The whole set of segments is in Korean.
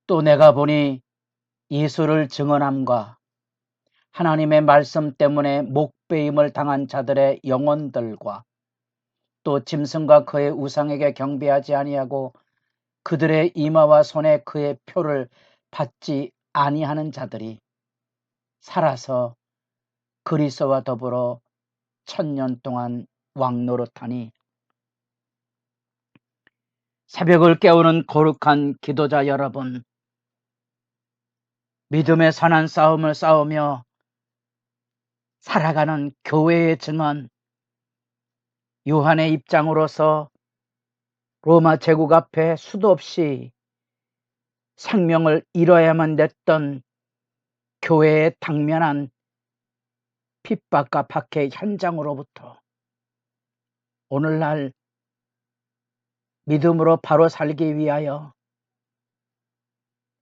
또 내가 보니 예수를 증언함과 하나님의 말씀 때문에 목배임을 당한 자들의 영혼들과 또 짐승과 그의 우상에게 경배하지 아니하고 그들의 이마와 손에 그의 표를 받지 아니하는 자들이 살아서 그리스도와 더불어 1000년 동안 왕노릇하니, 새벽을 깨우는 거룩한 기도자 여러분, 믿음의 선한 싸움을 싸우며 살아가는 교회의 증언, 요한의 입장으로서 로마 제국 앞에 수도 없이 생명을 잃어야만 됐던 교회의 당면한 핍박과 박해 현장으로부터 오늘날 믿음으로 바로 살기 위하여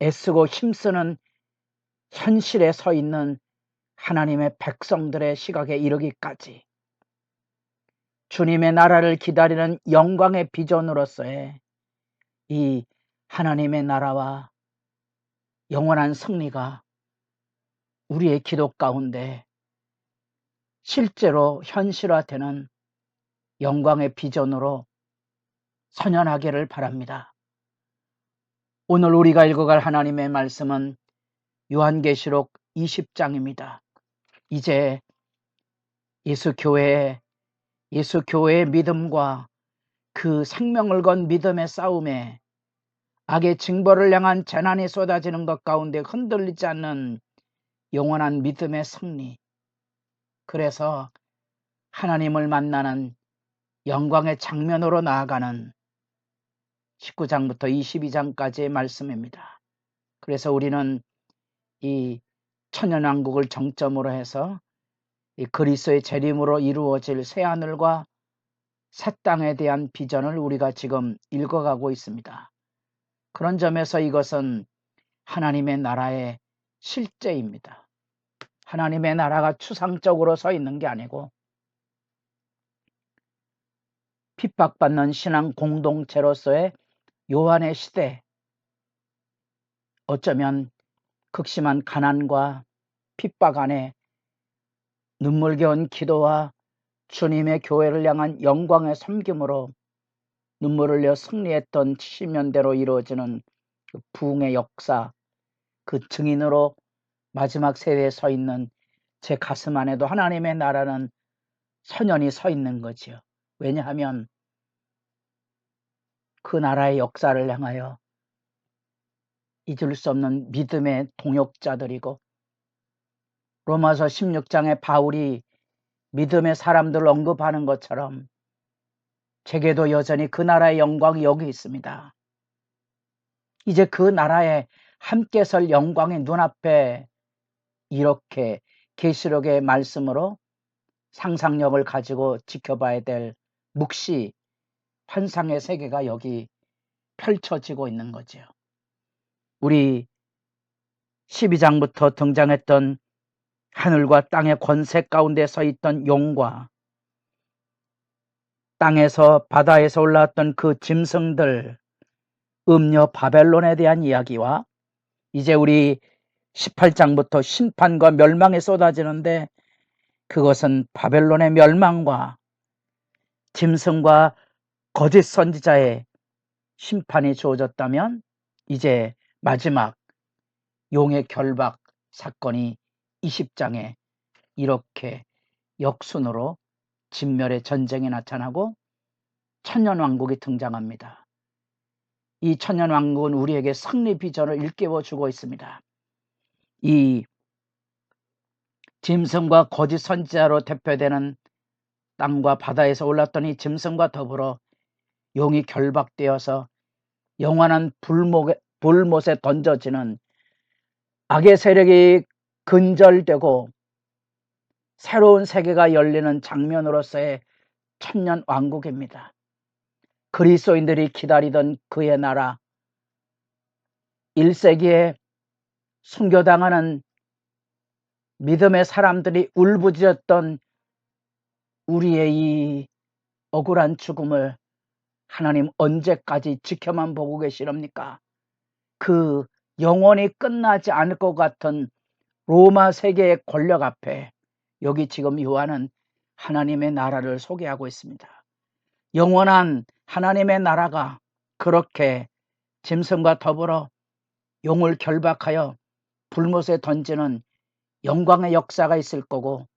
애쓰고 힘쓰는 현실에 서 있는 하나님의 백성들의 시각에 이르기까지 주님의 나라를 기다리는 영광의 비전으로서의 이 하나님의 나라와 영원한 승리가 우리의 기도 가운데 실제로 현실화되는 영광의 비전으로 선연하기를 바랍니다. 오늘 우리가 읽어갈 하나님의 말씀은 요한계시록 20장입니다. 이제 예수 교회의 믿음과 그 생명을 건 믿음의 싸움에 악의 징벌을 향한 재난이 쏟아지는 것 가운데 흔들리지 않는 영원한 믿음의 승리, 그래서 하나님을 만나는 영광의 장면으로 나아가는 19장부터 22장까지의 말씀입니다. 그래서 우리는 이 천년왕국을 정점으로 해서 이 그리스도의 재림으로 이루어질 새하늘과 새 땅에 대한 비전을 우리가 지금 읽어가고 있습니다. 그런 점에서 이것은 하나님의 나라의 실제입니다. 하나님의 나라가 추상적으로 서 있는 게 아니고 핍박받는 신앙 공동체로서의 요한의 시대, 어쩌면 극심한 가난과 핍박 안에 눈물겨운 기도와 주님의 교회를 향한 영광의 섬김으로 눈물을 흘려 승리했던 70년대로 이루어지는 그 부흥의 역사, 그 증인으로 마지막 세대에 서 있는 제 가슴 안에도 하나님의 나라는 선연히 서 있는 거지요. 왜냐하면 그 나라의 역사를 향하여 잊을 수 없는 믿음의 동역자들이고, 로마서 16장에 바울이 믿음의 사람들을 언급하는 것처럼 제게도 여전히 그 나라의 영광이 여기 있습니다. 이제 그 나라에 함께 설 영광의 눈앞에 이렇게 계시록의 말씀으로 상상력을 가지고 지켜봐야 될 묵시, 환상의 세계가 여기 펼쳐지고 있는 거죠. 우리 12장부터 등장했던 하늘과 땅의 권세 가운데 서 있던 용과 땅에서 바다에서 올라왔던 그 짐승들, 음녀 바벨론에 대한 이야기와 이제 우리 18장부터 심판과 멸망이 쏟아지는데, 그것은 바벨론의 멸망과 짐승과 거짓 선지자의 심판이 주어졌다면, 이제 마지막 용의 결박 사건이 20장에 이렇게 역순으로 진멸의 전쟁이 나타나고 천년왕국이 등장합니다. 이 천년왕국은 우리에게 승리 비전을 일깨워주고 있습니다. 이 짐승과 거짓 선지자로 대표되는 땅과 바다에서 올랐던 이 짐승과 더불어 용이 결박되어서 영원한 불못에 던져지는 악의 세력이 근절되고 새로운 세계가 열리는 장면으로서의 천년왕국입니다. 그리스도인들이 기다리던 그의 나라, 1세기에 순교당하는 믿음의 사람들이 울부짖었던 우리의 이 억울한 죽음을 하나님 언제까지 지켜만 보고 계시렵니까? 그 영원히 끝나지 않을 것 같은 로마 세계의 권력 앞에 여기 지금 요한은 하나님의 나라를 소개하고 있습니다. 영원한 하나님의 나라가 그렇게 짐승과 더불어 용을 결박하여 불못에 던지는 영광의 역사가 있을 거고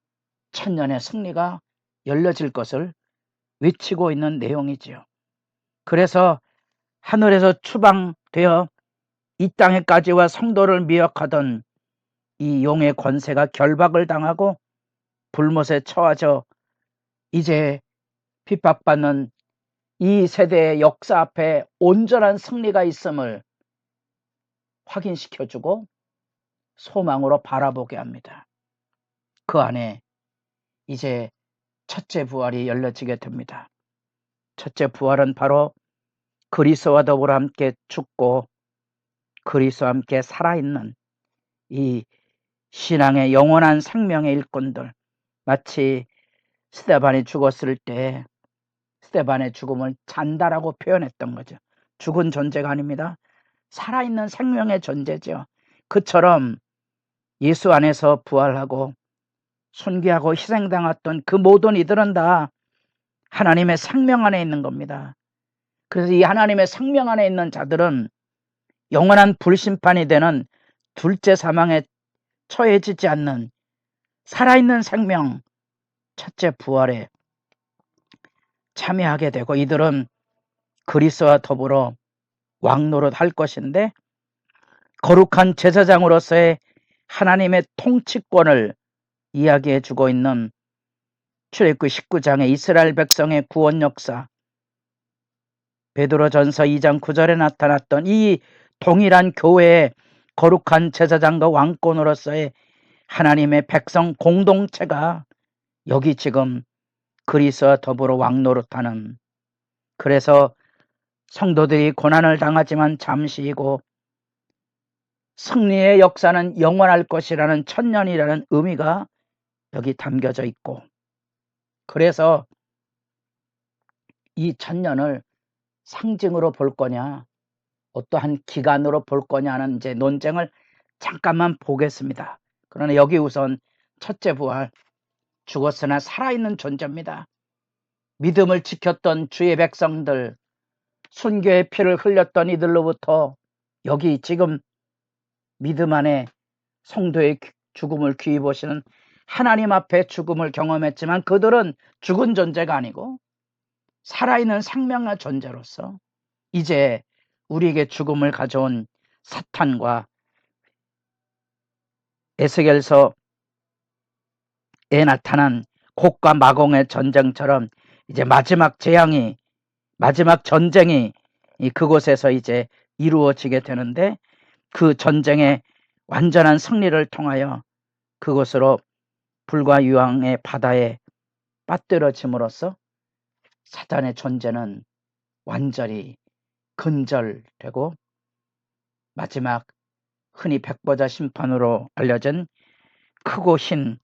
천년의 승리가 열려질 것을 외치고 있는 내용이지요. 그래서 하늘에서 추방되어 이 땅에까지 와 성도를 미혹하던 이 용의 권세가 결박을 당하고 불못에 처하져 이제 핍박받는 이 세대의 역사 앞에 온전한 승리가 있음을 확인시켜주고 소망으로 바라보게 합니다. 그 안에 이제 첫째 부활이 열려지게 됩니다. 첫째 부활은 바로 그리스도와 더불어 함께 죽고 그리스도와 함께 살아있는 이 신앙의 영원한 생명의 일꾼들, 마치 스데반이 죽었을 때 스데반의 죽음을 잔다라고 표현했던 거죠. 죽은 존재가 아닙니다. 살아있는 생명의 존재죠. 그처럼 예수 안에서 부활하고 순교하고 희생당했던 그 모든 이들은 다 하나님의 생명 안에 있는 겁니다. 그래서 이 하나님의 생명 안에 있는 자들은 영원한 불심판이 되는 둘째 사망에 처해지지 않는 살아있는 생명, 첫째 부활에 참여하게 되고 이들은 그리스도와 더불어 왕노릇 할 것인데 거룩한 제사장으로서의 하나님의 통치권을 이야기해 주고 있는 출애굽기 19장의 이스라엘 백성의 구원 역사, 베드로전서 2장 9절에 나타났던 이 동일한 교회의 거룩한 제사장과 왕권으로서의 하나님의 백성 공동체가 여기 지금 그리스도와 더불어 왕노릇하는, 그래서 성도들이 고난을 당하지만 잠시이고 승리의 역사는 영원할 것이라는 천년이라는 의미가 여기 담겨져 있고, 그래서 이 천년을 상징으로 볼 거냐 어떠한 기간으로 볼 거냐는 이제 논쟁을 잠깐만 보겠습니다. 그러나 여기 우선 첫째 부활, 죽었으나 살아있는 존재입니다. 믿음을 지켰던 주의 백성들, 순교의 피를 흘렸던 이들로부터 여기 지금 믿음 안에 성도의 죽음을 귀히 보시는 하나님 앞에 죽음을 경험했지만 그들은 죽은 존재가 아니고 살아있는 생명의 존재로서 이제 우리에게 죽음을 가져온 사탄과 에스겔서에 나타난 곡과 마공의 전쟁처럼 이제 마지막 재앙이, 마지막 전쟁이 그곳에서 이제 이루어지게 되는데, 그 전쟁의 완전한 승리를 통하여 그곳으로 불과 유황의 바다에 빠뜨려짐으로써 사탄의 존재는 완전히 근절되고 마지막 흔히 백보자 심판으로 알려진 크고 흰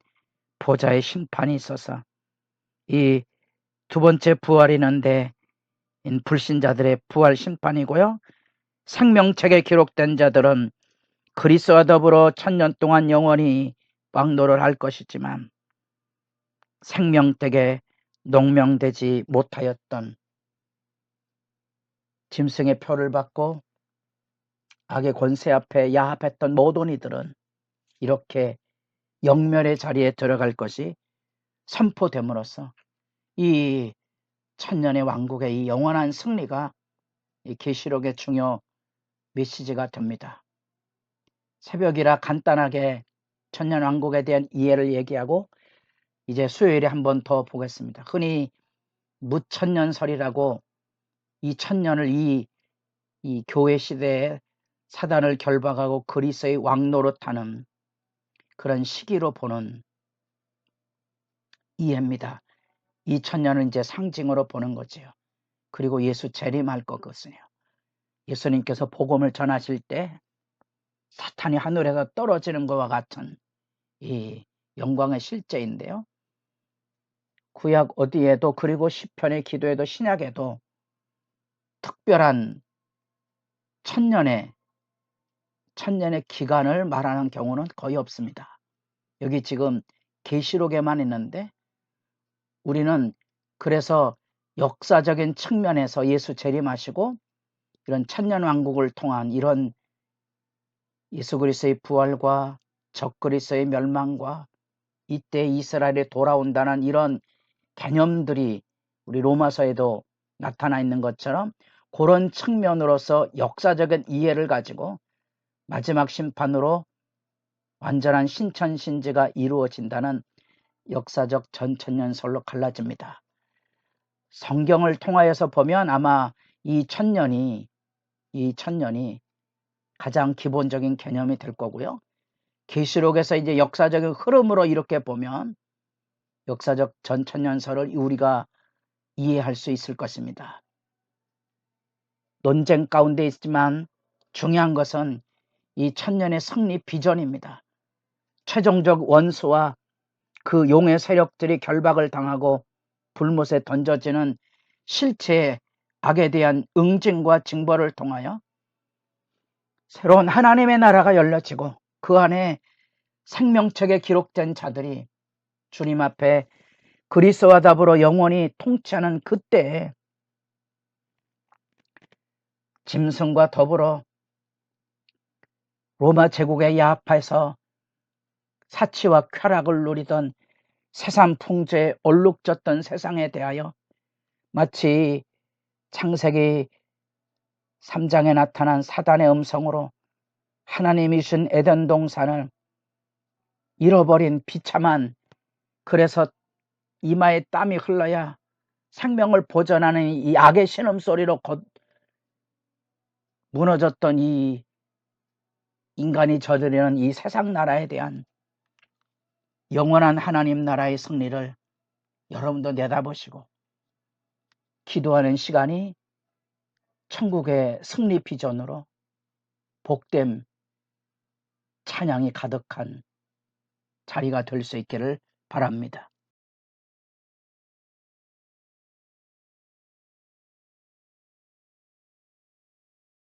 보좌의 심판이 있어서 이 두 번째 부활이 있는데 불신자들의 부활 심판이고요. 생명책에 기록된 자들은 그리스도와 더불어 천년 동안 영원히 왕노를 할 것이지만 생명책에 농명되지 못하였던 짐승의 표를 받고 악의 권세 앞에 야합했던 모든 이들은 이렇게 영멸의 자리에 들어갈 것이 선포됨으로써 이 천년의 왕국의 이 영원한 승리가 이 계시록의 중요 메시지가 됩니다. 새벽이라 간단하게 천년 왕국에 대한 이해를 얘기하고 이제 수요일에 한 번 더 보겠습니다. 흔히 무천년설이라고 이 천년을 이 교회 시대에 사단을 결박하고 그리스도의 왕노릇하는 그런 시기로 보는 이해입니다. 이 천년은 이제 상징으로 보는 거지요. 그리고 예수 재림할 것이요. 예수님께서 복음을 전하실 때 사탄이 하늘에서 떨어지는 것과 같은 이 영광의 실제인데요. 구약 어디에도, 그리고 시편의 기도에도 신약에도 특별한 천년의 천년의 기간을 말하는 경우는 거의 없습니다. 여기 지금 계시록에만 있는데 우리는 그래서 역사적인 측면에서 예수 재림하시고 이런 천년왕국을 통한 이런 예수 그리스도의 부활과 적그리스도의 멸망과 이때 이스라엘이 돌아온다는 이런 개념들이 우리 로마서에도 나타나 있는 것처럼 그런 측면으로서 역사적인 이해를 가지고 마지막 심판으로 완전한 신천신지가 이루어진다는 역사적 전천년설로 갈라집니다. 성경을 통하여서 보면 아마 이 천년이 가장 기본적인 개념이 될 거고요. 계시록에서 이제 역사적인 흐름으로 이렇게 보면 역사적 전천년설을 우리가 이해할 수 있을 것입니다. 논쟁 가운데 있지만 중요한 것은 이 천년의 승리 비전입니다. 최종적 원수와 그 용의 세력들이 결박을 당하고 불못에 던져지는 실체의 악에 대한 응징과 징벌을 통하여 새로운 하나님의 나라가 열려지고 그 안에 생명책에 기록된 자들이 주님 앞에 그리스도와 더불어 영원히 통치하는 그때에 짐승과 더불어 로마 제국의 야합에서 사치와 쾌락을 누리던 세상 풍조에 얼룩졌던 세상에 대하여 마치 창세기 3장에 나타난 사단의 음성으로 하나님이 주신 에덴 동산을 잃어버린 비참한, 그래서 이마에 땀이 흘러야 생명을 보존하는 이 악의 신음소리로 무너졌던 이 인간이 저지르는 이 세상 나라에 대한 영원한 하나님 나라의 승리를 여러분도 내다보시고 기도하는 시간이 천국의 승리 비전으로 복됨, 찬양이 가득한 자리가 될 수 있기를 바랍니다.